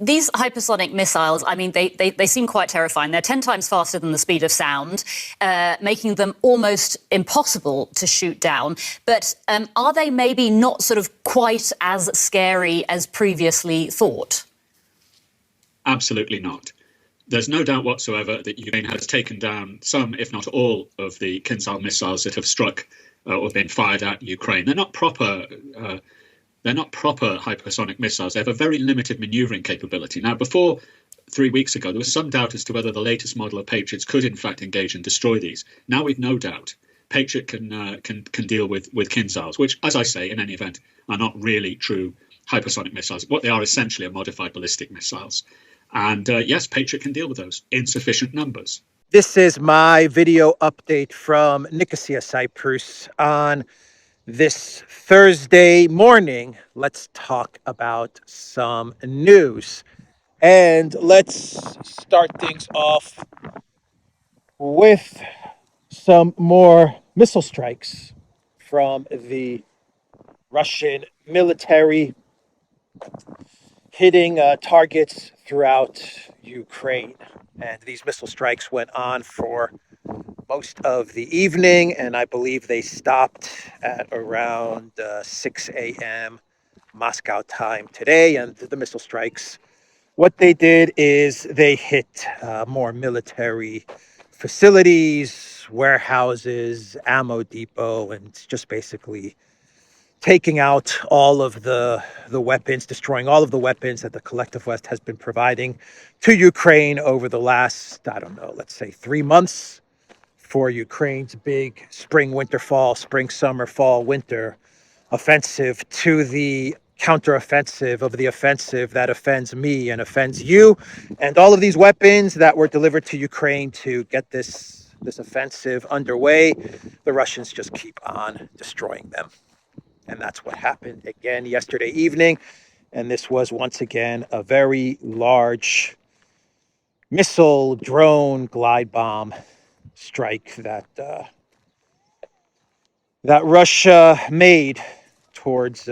these hypersonic missiles, I mean, they seem quite terrifying. They're 10 times faster than the speed of sound, making them almost impossible to shoot down. But are they maybe not sort of quite as scary as previously thought? Absolutely not. There's no doubt whatsoever that Ukraine has taken down some, if not all, of the Kinzhal missiles that have struck or been fired at Ukraine. They're not proper hypersonic missiles. They have a very limited maneuvering capability. Now, before 3 weeks ago, there was some doubt as to whether the latest model of Patriots could, in fact, engage and destroy these. Now we've no doubt. Patriot can deal with Kinzhals, which, as I say, in any event, are not really true hypersonic missiles. What they are essentially are modified ballistic missiles. And yes, Patriot can deal with those in sufficient numbers. This is my video update from Nicosia, Cyprus on this Thursday morning. Let's talk about some news. And let's start things off with some more missile strikes from the Russian military hitting targets throughout Ukraine. And these missile strikes went on for most of the evening, and I believe they stopped at around 6 a.m. Moscow time today. And the missile strikes, what they did is they hit more military facilities, warehouses, ammo depot, and just basically taking out all of the weapons, destroying all of the weapons that the collective West has been providing to Ukraine over the last, I don't know, let's say 3 months for Ukraine's big spring, winter, fall, spring, summer, fall, winter offensive to the counteroffensive of the offensive that offends me and offends you. And all of these weapons that were delivered to Ukraine to get this offensive underway, the Russians just keep on destroying them. And that's what happened again yesterday evening. And this was once again a very large missile, drone, glide bomb strike that Russia made towards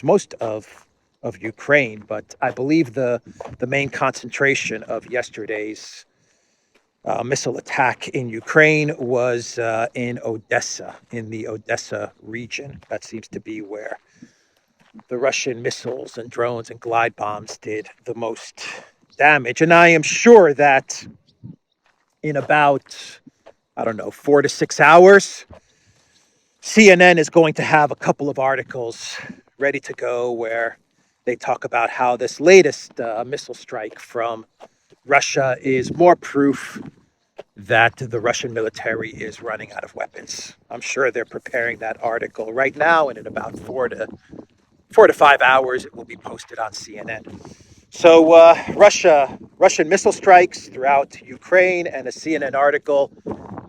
most of Ukraine. But I believe the main concentration of yesterday's missile attack in Ukraine was in Odessa, in the Odessa region. That seems to be where the Russian missiles and drones and glide bombs did the most damage. And I am sure that in about, 4 to 6 hours, CNN is going to have a couple of articles ready to go where they talk about how this latest missile strike from Russia is more proof that the Russian military is running out of weapons. I'm sure they're preparing that article right now, and in about 4 to 5 hours, it will be posted on CNN. So Russian missile strikes throughout Ukraine, and a CNN article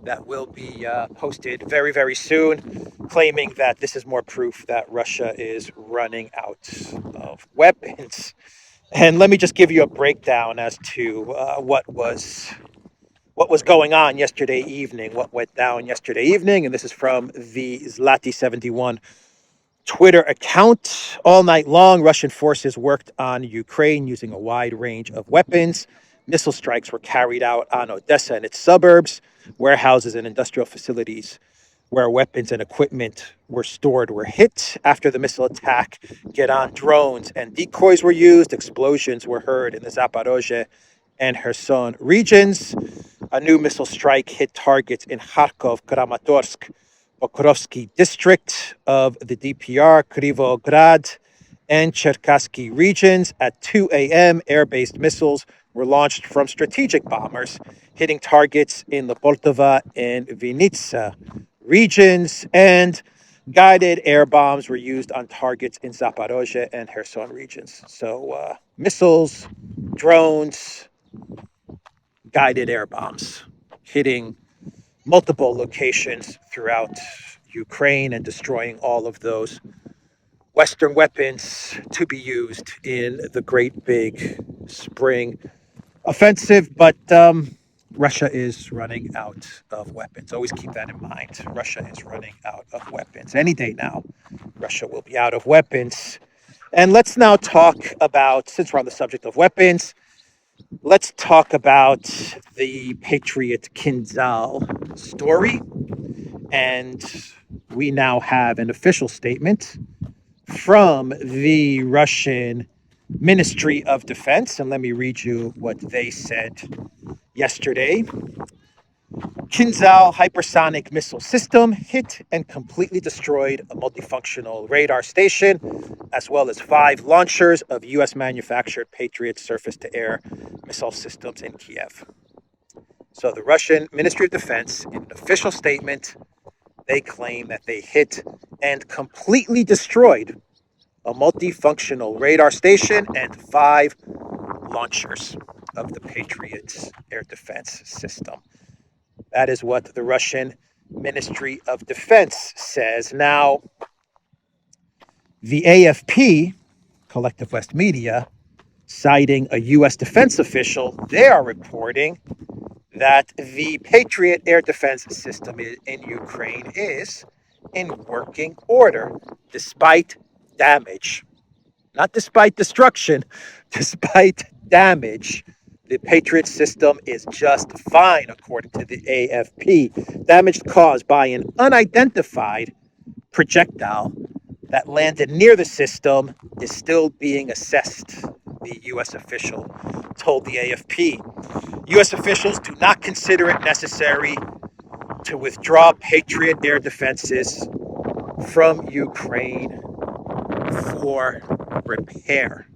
that will be posted very, very soon, claiming that this is more proof that Russia is running out of weapons. And let me just give you a breakdown as to what was going on yesterday evening, what went down yesterday evening. And this is from the Zlati71 Twitter account. All night long, Russian forces worked on Ukraine using a wide range of weapons. Missile strikes were carried out on Odessa and its suburbs. Warehouses and industrial facilities where weapons and equipment were stored were hit. After the missile attack, get-on drones and decoys were used. Explosions were heard in the Zaporozhye and Kherson regions. A new missile strike hit targets in Kharkov, Kramatorsk, Pokrovsky district of the DPR, Krivograd, and Cherkasky regions. At 2 a.m., air-based missiles were launched from strategic bombers, hitting targets in the Poltava and Vinnytsia regions, and guided air bombs were used on targets in Zaporozhye and Kherson regions. So missiles, drones, guided air bombs hitting multiple locations throughout Ukraine and destroying all of those Western weapons to be used in the great big spring offensive. But Russia is running out of weapons. Always keep that in mind. Russia is running out of weapons. Any day now, Russia will be out of weapons. And let's now talk about, since we're on the subject of weapons, let's talk about the Patriot Kinzhal story. And we now have an official statement from the Russian Ministry of Defense. And let me read you what they said yesterday. Kinzhal hypersonic missile system hit and completely destroyed a multifunctional radar station, as well as 5 launchers of U.S. manufactured Patriot surface-to-air missile systems in Kiev. So the Russian Ministry of Defense, in an official statement, they claim that they hit and completely destroyed a multifunctional radar station and 5 launchers of the Patriot air defense system. That is what the Russian Ministry of Defense says. Now, the AFP, Collective West Media, citing a U.S. defense official, they are reporting that the Patriot air defense system in Ukraine is in working order, despite damage. Not despite destruction, despite damage. The Patriot system is just fine, according to the AFP. Damage caused by an unidentified projectile that landed near the system is still being assessed, the U.S. official told the AFP. U.S. officials do not consider it necessary to withdraw Patriot air defenses from Ukraine for repair.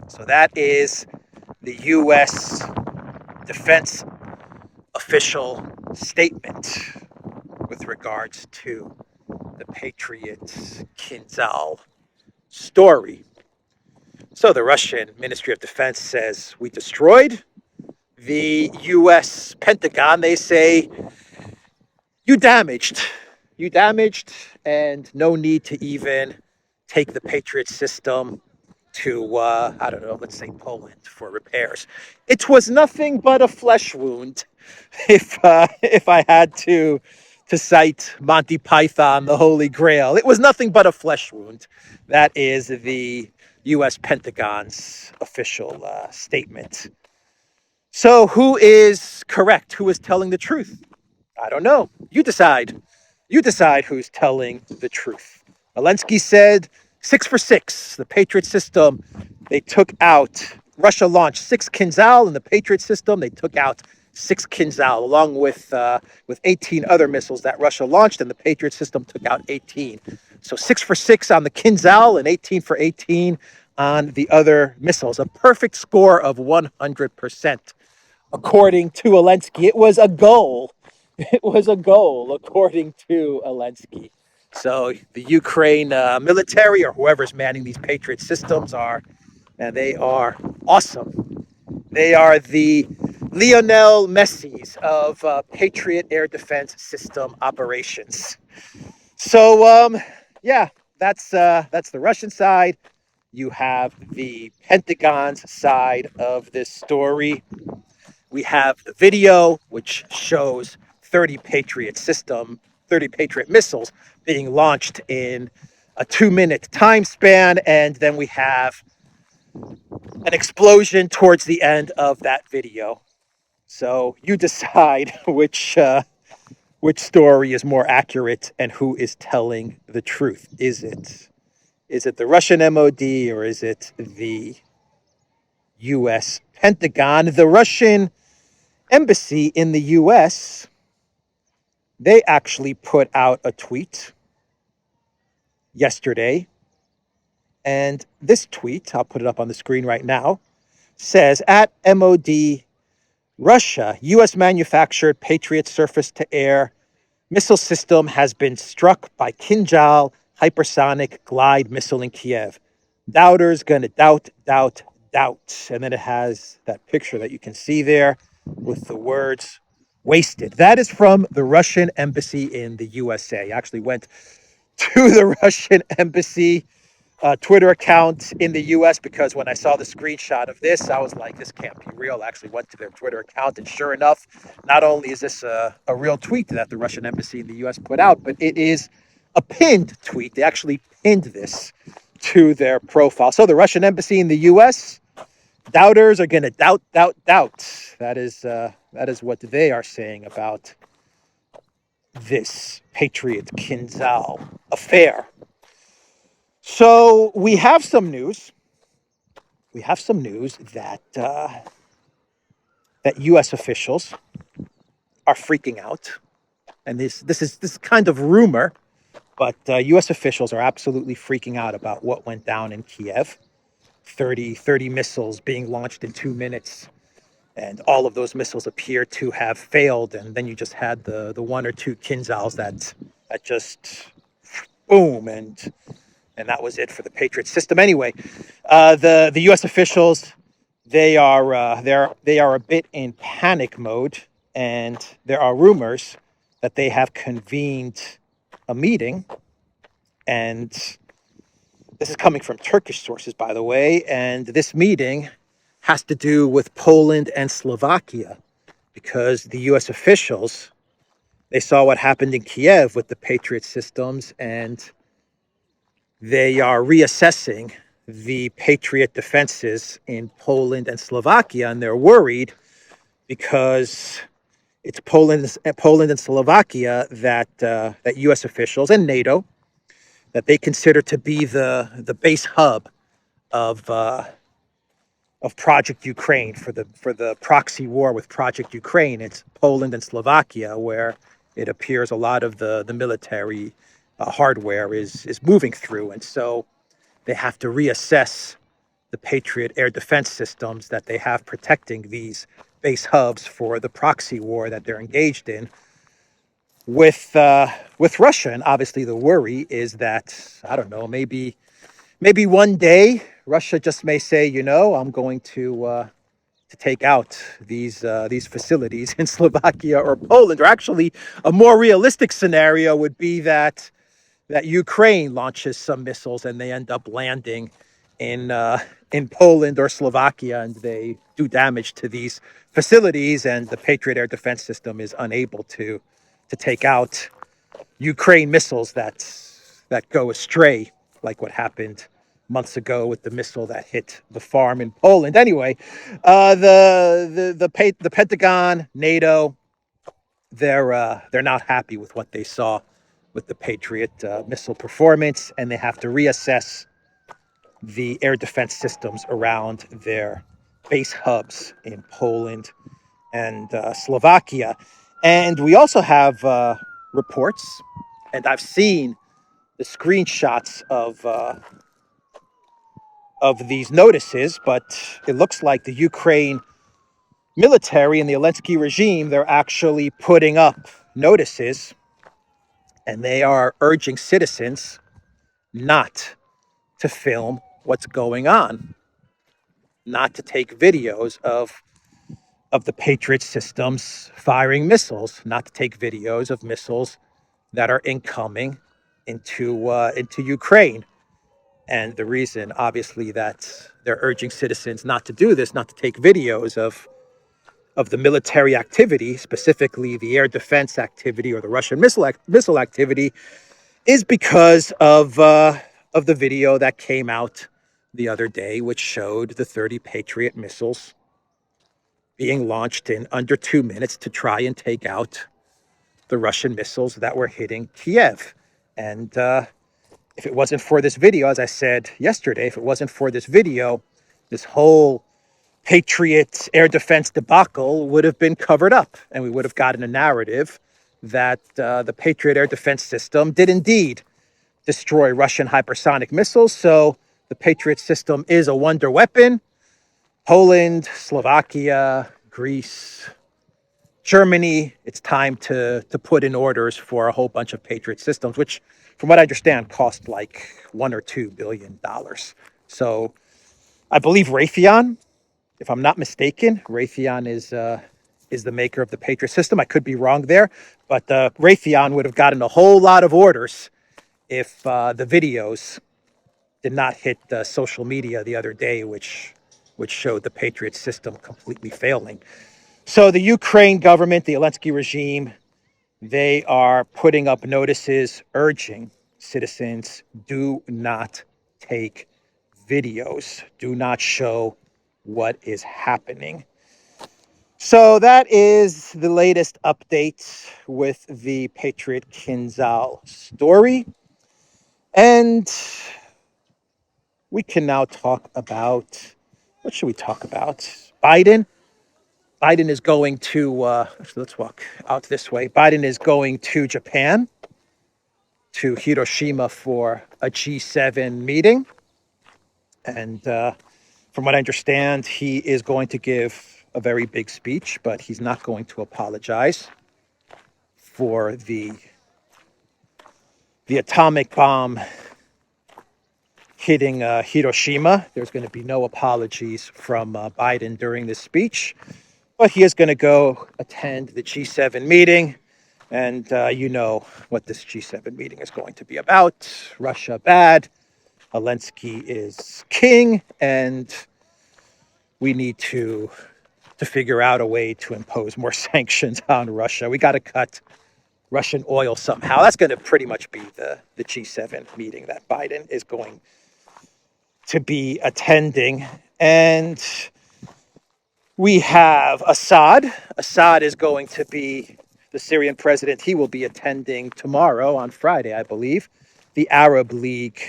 So that is the U.S. defense official statement with regards to the Patriot Kinzhal story. So the Russian Ministry of Defense says we destroyed. The U.S. Pentagon, they say, you damaged, and no need to even take the Patriot system to, I don't know, let's say Poland for repairs. It was nothing but a flesh wound, if I had to cite Monty Python, the Holy Grail. It was nothing but a flesh wound. That is the U.S. Pentagon's official statement. So who is correct? Who is telling the truth? I don't know. You decide. You decide who's telling the truth. Zelensky said 6 for 6. The Patriot system, they took out, Russia launched 6 Kinzhal in the Patriot system. They took out 6 Kinzhal along with 18 other missiles that Russia launched, and the Patriot system took out 18. So 6 for 6 on the Kinzhal and 18 for 18 on the other missiles. A perfect score of 100%. According to Zelensky, it was a goal. It was a goal, according to Zelensky. So the Ukraine military, or whoever's manning these Patriot systems, they are awesome. They are the Lionel Messi's of Patriot air defense system operations. So that's the Russian side. You have the Pentagon's side of this story. We have the video, which shows 30 Patriot missiles being launched in a 2-minute time span. And then we have an explosion towards the end of that video. So you decide which story is more accurate and who is telling the truth. Is it the Russian MOD or is it the U.S. Pentagon? The Russian embassy in the U.S., they actually put out a tweet yesterday. And this tweet, I'll put it up on the screen right now, says, at MOD Russia, U.S. manufactured Patriot surface-to-air missile system has been struck by Kinzhal hypersonic glide missile in Kiev. Doubters gonna doubt. And then it has that picture that you can see there with the words wasted. That is from the Russian embassy in the USA. I actually went to the Russian embassy Twitter account in the U.S. because when I saw the screenshot of this, I was like, this can't be real. I actually went to their Twitter account, and sure enough, not only is this a real tweet that the Russian embassy in the U.S. put out, but it is a pinned tweet. They actually pinned this to their profile. So the Russian embassy in the U.S., doubters are going to doubt. That is what they are saying about this Patriot Kinzhal affair. So we have some news. That that U.S. officials are freaking out, and this is kind of rumor, but U.S. officials are absolutely freaking out about what went down in Kiev. 30 missiles being launched in 2 minutes, and all of those missiles appear to have failed. And then you just had the one or two Kinzhals that just boom, and that was it for the Patriot system. Anyway, the U.S. officials, they are a bit in panic mode, and there are rumors that they have convened a meeting, and this is coming from Turkish sources, by the way, and this meeting has to do with Poland and Slovakia, because the U.S. officials, they saw what happened in Kiev with the Patriot systems, and they are reassessing the Patriot defenses in Poland and Slovakia, and they're worried because it's Poland and Slovakia that U.S. officials and NATO, that they consider to be the base hub of Project Ukraine for the proxy war with Project Ukraine. It's Poland and Slovakia where it appears a lot of the military hardware is moving through, and so they have to reassess the Patriot air defense systems that they have protecting these base hubs for the proxy war that they're engaged in with Russia. And obviously the worry is that, I don't know, maybe one day Russia just may say, I'm going to take out these facilities in Slovakia or Poland. Or actually, a more realistic scenario would be that Ukraine launches some missiles and they end up landing in Poland or Slovakia, and they do damage to these facilities, and the Patriot air defense system is unable to take out Ukraine missiles that go astray, like what happened months ago with the missile that hit the farm in Poland. Anyway, the Pentagon, NATO, they're not happy with what they saw with the Patriot missile performance, and they have to reassess the air defense systems around their base hubs in Poland and Slovakia. And we also have reports, and I've seen the screenshots of these notices, but it looks like the Ukraine military and the Zelensky regime, they're actually putting up notices, and they are urging citizens not to film what's going on, not to take videos of the Patriot systems firing missiles, not to take videos of missiles that are incoming into Ukraine. And the reason, obviously, that they're urging citizens not to do this, not to take videos of the military activity, specifically the air defense activity or the Russian missile activity, is because of the video that came out the other day, which showed the 30 Patriot missiles being launched in under 2 minutes to try and take out the Russian missiles that were hitting Kiev. And if it wasn't for this video, as I said yesterday, if it wasn't for this video, this whole Patriot air defense debacle would have been covered up, and we would have gotten a narrative that the Patriot air defense system did indeed destroy Russian hypersonic missiles. So the Patriot system is a wonder weapon. Poland, Slovakia, Greece, Germany, it's time to put in orders for a whole bunch of Patriot systems, which, from what I understand, cost like $1 or $2 billion. So I believe Raytheon, if I'm not mistaken, Raytheon is the maker of the Patriot system. I could be wrong there, but Raytheon would have gotten a whole lot of orders if the videos did not hit social media the other day, which showed the Patriot system completely failing. So the Ukraine government, the Zelensky regime, they are putting up notices urging citizens, do not take videos. Do not show what is happening. So that is the latest update with the Patriot Kinzhal story. And we can now talk about, what should we talk about? Biden. Biden is going to, let's walk out this way. Biden is going to Japan, to Hiroshima for a G7 meeting. And from what I understand, he is going to give a very big speech, but he's not going to apologize for the atomic bomb hitting Hiroshima. There's going to be no apologies from Biden during this speech, but he is going to go attend the G7 meeting. And you know what this G7 meeting is going to be about. Russia bad, Zelensky is king, and we need to figure out a way to impose more sanctions on Russia. We got to cut Russian oil somehow. That's going to pretty much be the G7 meeting that Biden is going to be attending. And we have Assad. Assad is going to be the Syrian president. He will be attending tomorrow, on Friday, I believe, the Arab League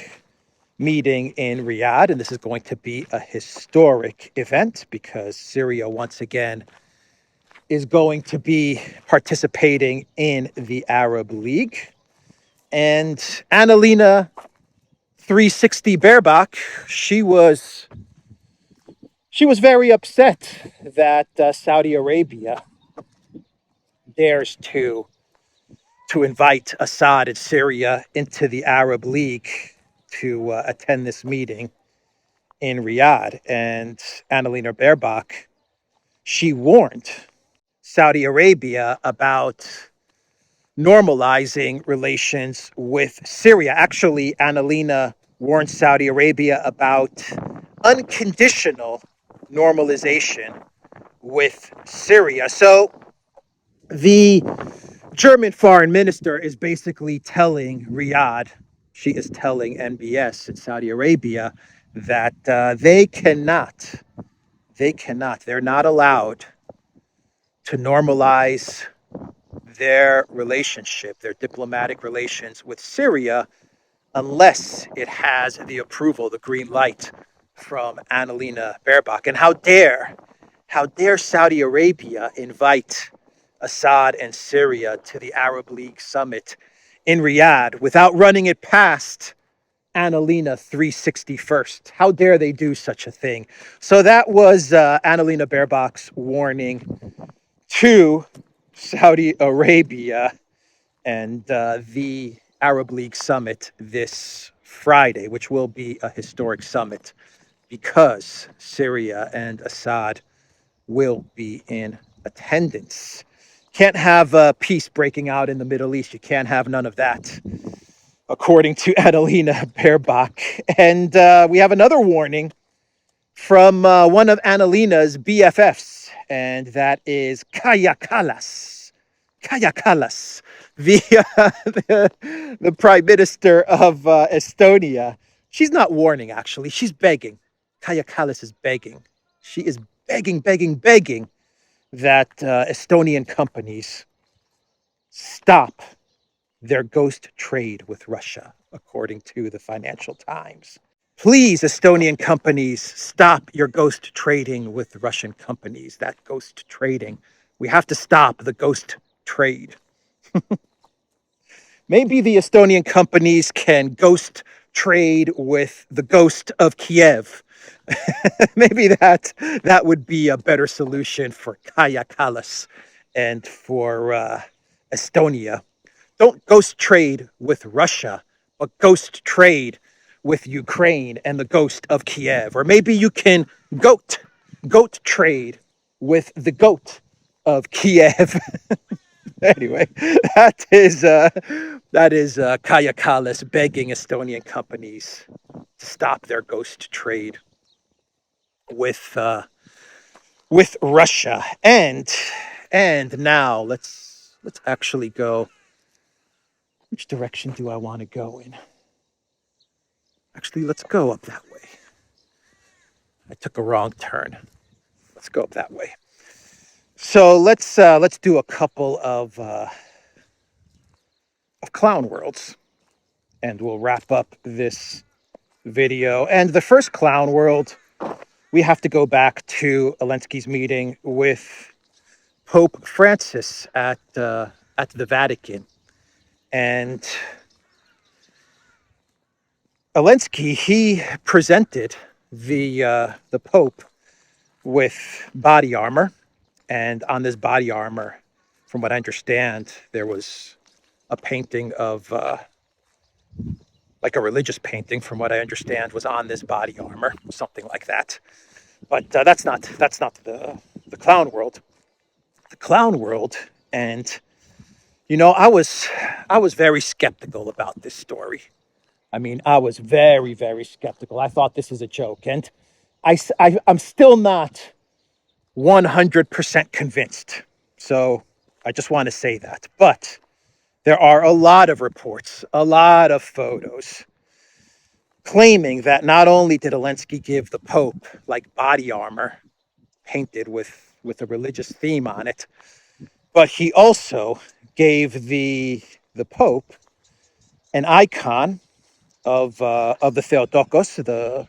meeting in Riyadh. And this is going to be a historic event because Syria, once again, is going to be participating in the Arab League. And Annalena 360 Baerbock, she was very upset that Saudi Arabia dares to invite Assad and Syria into the Arab League to attend this meeting in Riyadh. And Annalena Baerbock, she warned Saudi Arabia about normalizing relations with Syria. Actually, Annalena warned Saudi Arabia about unconditional normalization with Syria. So the German foreign minister is basically telling Riyadh, she is telling NBS in Saudi Arabia that they're not allowed to normalize their relationship, their diplomatic relations with Syria, unless it has the approval, the green light from Annalena Baerbock. And how dare Saudi Arabia invite Assad and Syria to the Arab League summit in Riyadh without running it past Annalena 360 first? How dare they do such a thing? So that was Annalena Baerbock's warning to Saudi Arabia and the Arab League summit this Friday, which will be a historic summit because Syria and Assad will be in attendance. Can't have peace breaking out in the Middle East. You can't have none of that, according to Annalena Baerbock. And we have another warning from one of Annalena's BFFs, and that is Kaja Kallas. Kaja Kallas, the Prime Minister of Estonia. She's not warning, actually. She's begging. Kaja Kallas is begging. She is begging that Estonian companies stop their ghost trade with Russia, according to the Financial Times. Please, Estonian companies, stop your ghost trading with Russian companies. That ghost trading. We have to stop the ghost trade. Maybe the Estonian companies can ghost trade with the ghost of Kiev. Maybe that would be a better solution for Kaja Kallas and for Estonia. Don't ghost trade with Russia, but ghost trade with Ukraine and the ghost of Kiev. Or maybe you can goat trade with the goat of Kiev. Anyway, that is Kaja Kallas begging Estonian companies to stop their ghost trade with Russia. And now let's actually go. Which direction do I want to go in? Actually, let's go up that way. I took a wrong turn. Let's go up that way. So let's do a couple of clown worlds, and we'll wrap up this video. And the first clown world, we have to go back to Zelensky's meeting with Pope Francis at the Vatican, and Zelensky, he presented the Pope with body armor, and on this body armor, from what I understand, there was a painting of like a religious painting, from what I understand, was on this body armor, something like that. But that's not the clown world. The clown world, and I was very skeptical about this story. I mean, I was very, very skeptical. I thought this is a joke, and I'm still not 100% convinced. So I just want to say that. But there are a lot of reports, a lot of photos claiming that not only did Zelensky give the Pope like body armor painted with a religious theme on it, but he also gave the Pope an icon of the Theotokos, the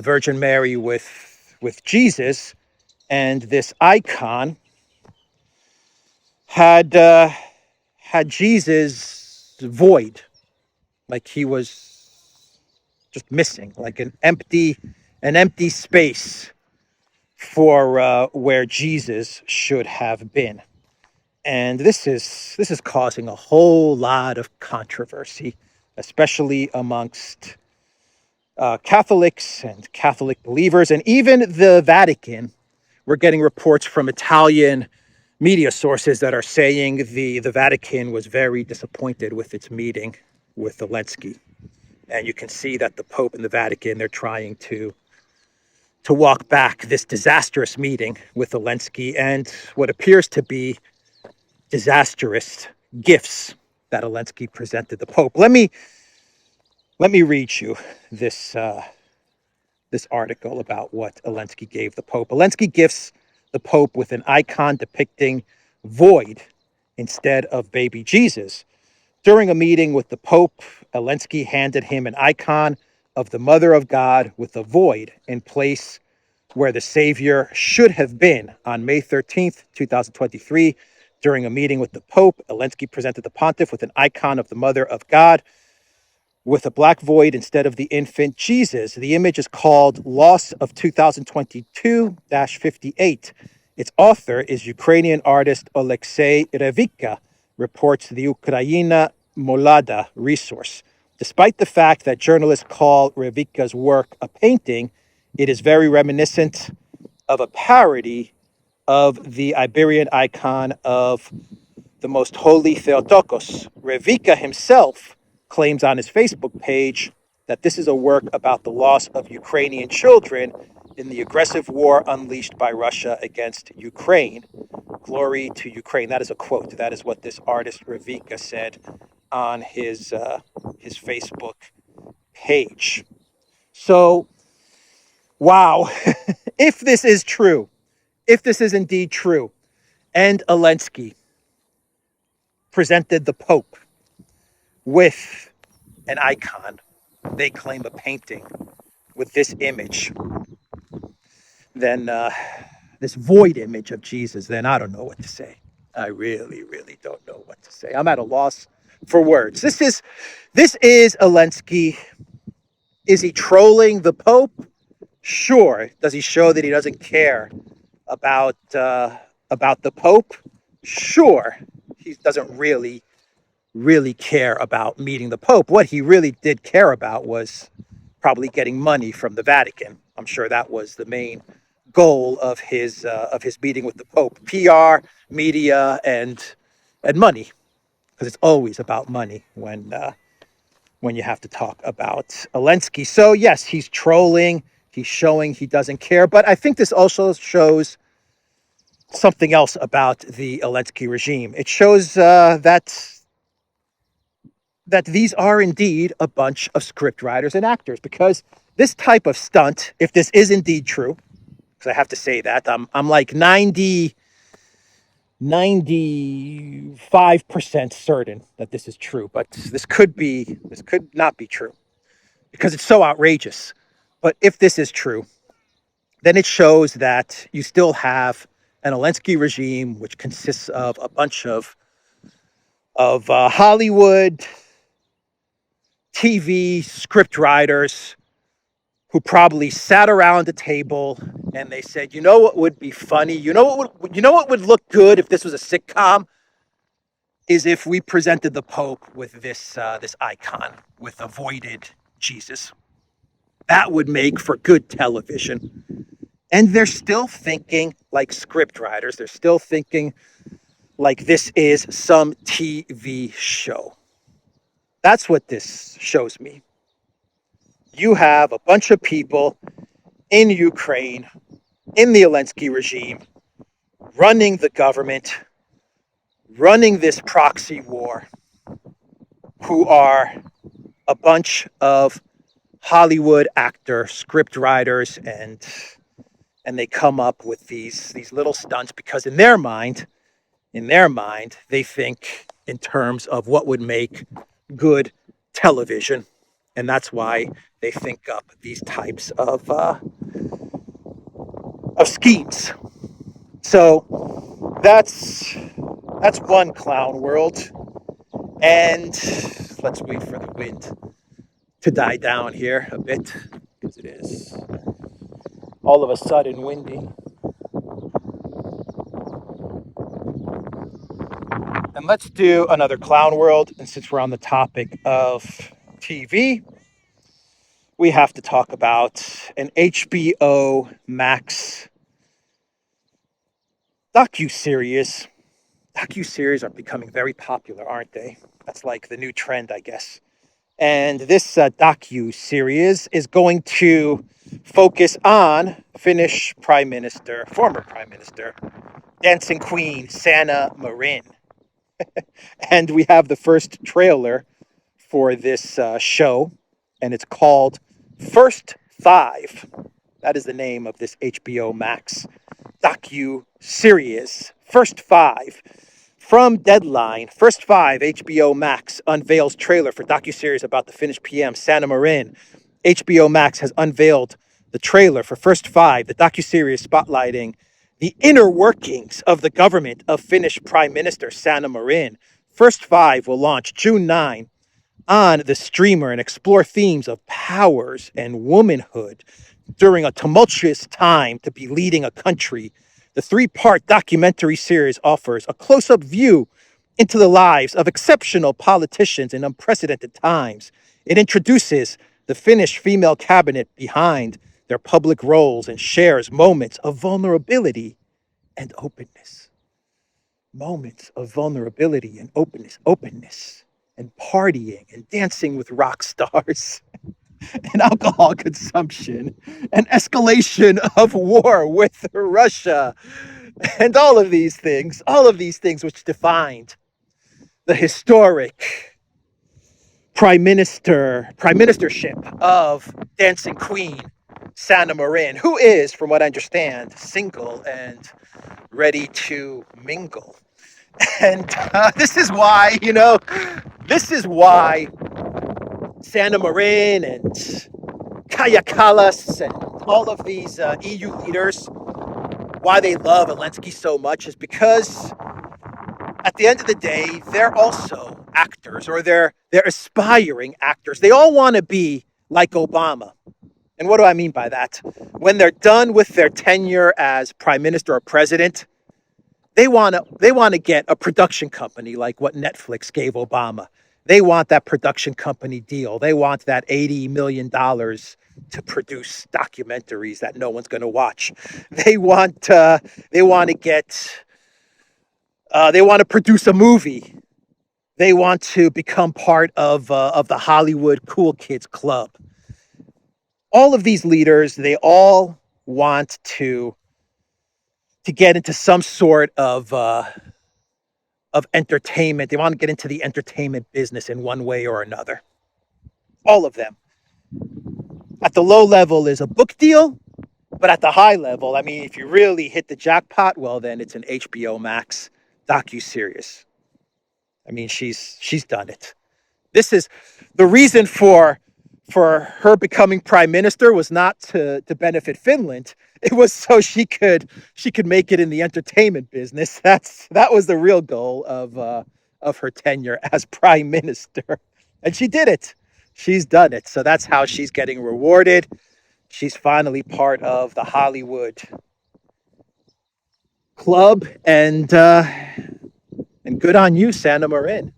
Virgin Mary with Jesus, and this icon had Jesus void, like he was just missing, like an empty space for where Jesus should have been. And this is causing a whole lot of controversy, especially amongst Catholics and Catholic believers, and even the Vatican. We're getting reports from Italian media sources that are saying the Vatican was very disappointed with its meeting with Zelensky. And you can see that the Pope and the Vatican, they're trying to walk back this disastrous meeting with Zelensky and what appears to be disastrous gifts that Zelensky presented the Pope. Let me read you this article about what Zelensky gave the Pope. Zelensky gifts the Pope with an icon depicting void instead of baby Jesus. During a meeting with the Pope, Zelensky handed him an icon of the Mother of God with a void in place where the Savior should have been. On May 13th, 2023, during a meeting with the Pope, Zelensky presented the pontiff with an icon of the Mother of God with a black void instead of the infant Jesus. The image is called Loss of 2022-58. Its author is Ukrainian artist Oleksiy Revika, reports the Ukraina Molada resource. Despite the fact that journalists call Revika's work a painting, it is very reminiscent of a parody of the Iberian icon of the Most Holy Theotokos. Revika himself claims on his Facebook page that this is a work about the loss of Ukrainian children in the aggressive war unleashed by Russia against Ukraine. Glory to Ukraine. That is a quote. That is what this artist Revika said on his Facebook page. So, wow, if this is true, if this is indeed true, and Zelensky presented the Pope with an icon, they claim a painting with this image, then this void image of Jesus, then I don't know what to say. I really, really don't know what to say. I'm at a loss for words. This is Zelensky. Is he trolling the Pope? Sure. Does he show that he doesn't care about the Pope? Sure. He doesn't really care about meeting the Pope. What he really did care about was probably getting money from the Vatican. I'm sure that was the main goal of his meeting with the Pope: PR, media, and money, because it's always about money when you have to talk about Zelensky. So yes, he's trolling. He's showing he doesn't care. But I think this also shows something else about the Zelensky regime. It shows that that these are indeed a bunch of script writers and actors, because this type of stunt, if this is indeed true, because I have to say that, I'm like 95% certain that this is true, but this could not be true because it's so outrageous. But if this is true, then it shows that you still have an Zelensky regime, which consists of a bunch of Hollywood TV script writers who probably sat around a table and they said, you know what would be funny? You know what would look good if this was a sitcom? Is if we presented the Pope with this icon with a voided Jesus. That would make for good television. And they're still thinking like script writers. They're still thinking like this is some TV show. That's what this shows me. You have a bunch of people in Ukraine, in the Zelensky regime, running the government, running this proxy war, who are a bunch of Hollywood actor script writers, and they come up with these little stunts because in their mind, they think in terms of what would make good television, and that's why they think up these types of schemes. So that's one clown world, and let's wait for the wind to die down here a bit because it is all of a sudden windy. And let's do another clown world. And since we're on the topic of TV, we have to talk about an HBO Max docuseries. Docuseries are becoming very popular, aren't they? That's like the new trend, I guess. And this docuseries is going to focus on Finnish former Prime Minister, Dancing Queen Sanna Marin. And we have the first trailer for this show, and it's called First Five. That is the name of this HBO Max docu-series. First Five. From Deadline, First Five, HBO Max unveils trailer for docuseries about the Finnish PM, Sanna Marin. HBO Max has unveiled the trailer for First Five, the docuseries spotlighting the inner workings of the government of Finnish Prime Minister Sanna Marin. First Five will launch June 9 on the streamer and explore themes of powers and womanhood during a tumultuous time to be leading a country. The three-part documentary series offers a close-up view into the lives of exceptional politicians in unprecedented times. It introduces the Finnish female cabinet behind their public roles and shares moments of vulnerability and openness. Moments of vulnerability and openness and partying and dancing with rock stars and alcohol consumption and escalation of war with Russia and all of these things which defined the historic prime ministership of Dancing Queen Sanna Marin, who is, from what I understand, single and ready to mingle. And this is why Sanna Marin and Kaja Kallas and all of these EU leaders, why they love Zelensky so much is because at the end of the day, they're also actors, or they're aspiring actors. They all want to be like Obama. And what do I mean by that? When they're done with their tenure as prime minister or president, they want to get a production company like what Netflix gave Obama. They want that production company deal. They want that $80 million to produce documentaries that no one's going to watch. They want to produce a movie. They want to become part of the Hollywood cool kids club. All of these leaders, they all want to get into some sort of entertainment. They want to get into the entertainment business in one way or another. All of them. At the low level is a book deal, but at the high level, I mean, if you really hit the jackpot, well, then it's an HBO Max docu-series. I mean, she's done it. This is the reason for her becoming prime minister was not to benefit Finland. It was so she could make it in the entertainment business. That was the real goal of her tenure as prime minister, and she did it. She's done it. So that's how she's getting rewarded. She's finally part of the Hollywood club, and good on you, Sanna Marin.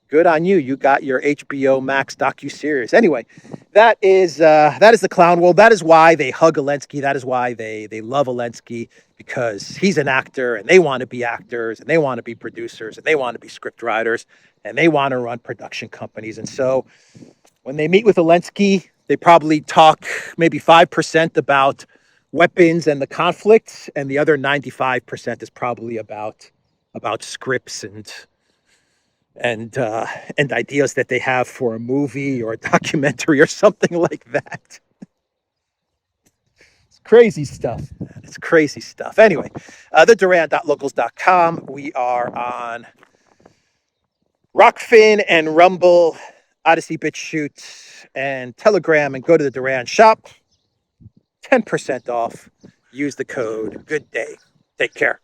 Good on you. You got your HBO Max docu-series. Anyway, that is the clown world. That is why they hug Zelensky. That is why they love Zelensky, because he's an actor, and they want to be actors, and they want to be producers, and they want to be script writers, and they want to run production companies. And so when they meet with Zelensky, they probably talk maybe 5% about weapons and the conflict, and the other 95% is probably about scripts and ideas that they have for a movie or a documentary or something like that. It's crazy stuff, man. It's crazy stuff. Anyway, the Duran.locals.com. We are on Rockfin and Rumble, ODYSEE, BitChute, and Telegram, and go to the Duran shop. 10% off. Use the code. Good day. Take care.